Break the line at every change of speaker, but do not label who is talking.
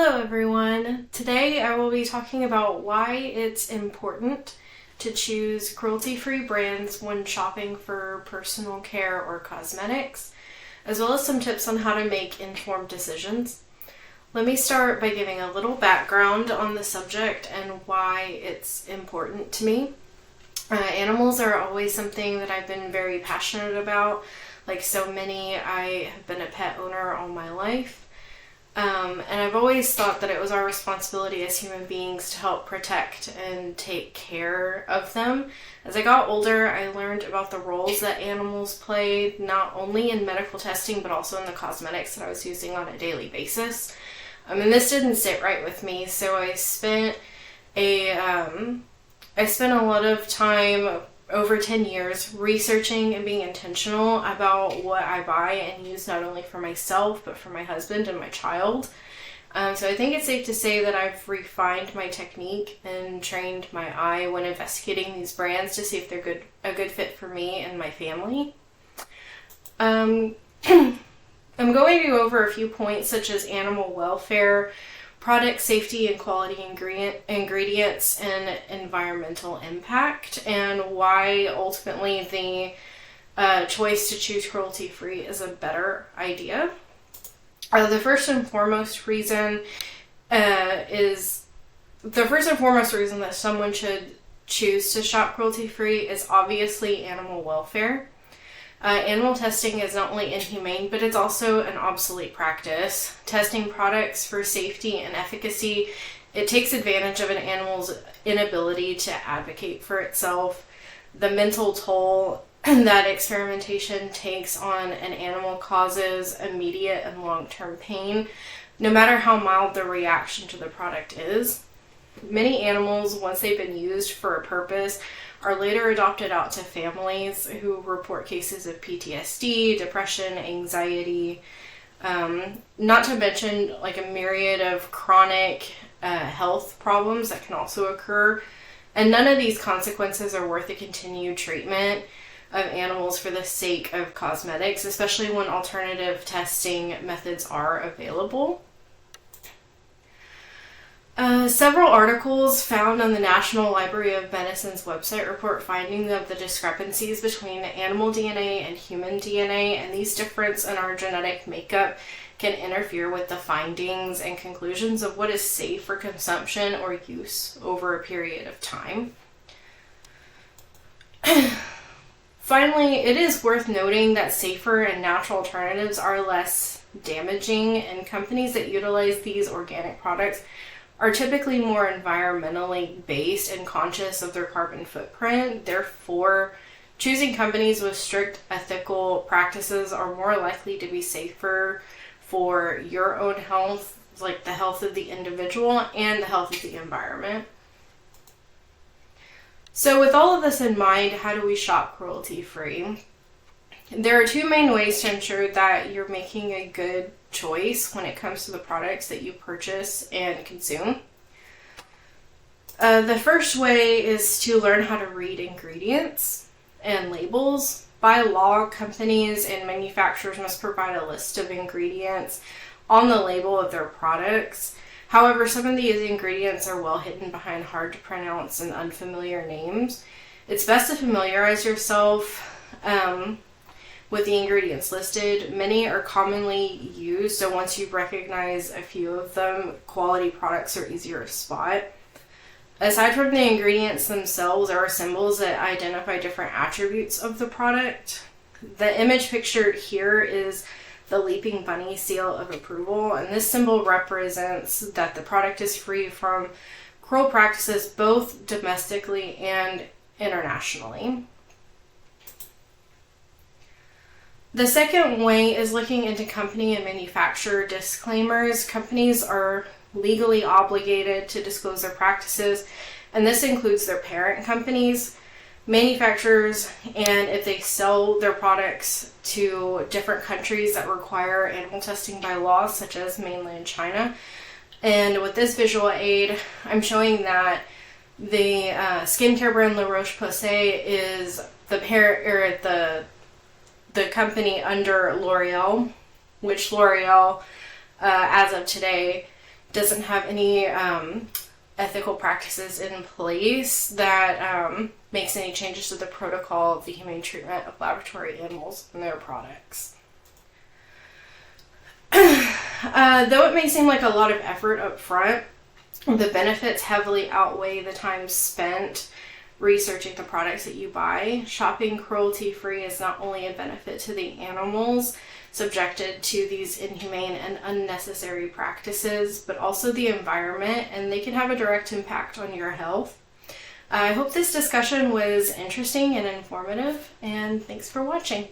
Hello everyone! Today I will be talking about why it's important to choose cruelty-free brands when shopping for personal care or cosmetics, as well as some tips on how to make informed decisions. Let me start by giving a little background on the subject and why it's important to me. Animals are always something that I've been very passionate about. Like so many, I have been a pet owner all my life. And I've always thought that it was our responsibility as human beings to help protect and take care of them. As I got older, I learned about the roles that animals played, not only in medical testing, but also in the cosmetics that I was using on a daily basis. And this didn't sit right with me, so I spent a lot of time, over 10 years, researching and being intentional about what I buy and use, not only for myself, but for my husband and my child. So I think it's safe to say that I've refined my technique and trained my eye when investigating these brands to see if they're a good fit for me and my family. I'm going to go over a few points such as animal welfare, product safety and quality ingredients, and environmental impact, and why ultimately the choice to choose cruelty-free is a better idea. The first and foremost reason that someone should choose to shop cruelty-free is obviously animal welfare. Animal testing is not only inhumane, but it's also an obsolete practice. Testing products for safety and efficacy, it takes advantage of an animal's inability to advocate for itself. The mental toll that experimentation takes on an animal causes immediate and long-term pain, no matter how mild the reaction to the product is. Many animals, once they've been used for a purpose, are later adopted out to families who report cases of PTSD, depression, anxiety, not to mention like a myriad of chronic health problems that can also occur. And none of these consequences are worth the continued treatment of animals for the sake of cosmetics, especially when alternative testing methods are available. Several articles found on the National Library of Medicine's website report findings of the discrepancies between animal DNA and human DNA, and these differences in our genetic makeup can interfere with the findings and conclusions of what is safe for consumption or use over a period of time. Finally, it is worth noting that safer and natural alternatives are less damaging, and companies that utilize these organic products are typically more environmentally based and conscious of their carbon footprint. Therefore, choosing companies with strict ethical practices are more likely to be safer for your own health, like the health of the individual and the health of the environment. So with all of this in mind, how do we shop cruelty-free? There are two main ways to ensure that you're making a good choice when it comes to the products that you purchase and consume. The first way is to learn how to read ingredients and labels. By law, companies and manufacturers must provide a list of ingredients on the label of their products. However, some of these ingredients are well hidden behind hard to pronounce and unfamiliar names. It's best to familiarize yourself with the ingredients listed. Many are commonly used, so once you recognize a few of them, quality products are easier to spot. Aside from the ingredients themselves, there are symbols that identify different attributes of the product. The image pictured here is the leaping bunny seal of approval, and this symbol represents that the product is free from cruel practices both domestically and internationally. The second way is looking into company and manufacturer disclaimers. Companies are legally obligated to disclose their practices, and this includes their parent companies, manufacturers, and if they sell their products to different countries that require animal testing by law, such as mainland China. And with this visual aid, I'm showing that the skincare brand La Roche-Posay is the company under L'Oreal, which L'Oreal, as of today, doesn't have any ethical practices in place that makes any changes to the protocol of the humane treatment of laboratory animals and their products. Though it may seem like a lot of effort up front, the benefits heavily outweigh the time spent researching the products that you buy. Shopping cruelty-free is not only a benefit to the animals subjected to these inhumane and unnecessary practices, but also the environment, and they can have a direct impact on your health. I hope this discussion was interesting and informative, and thanks for watching.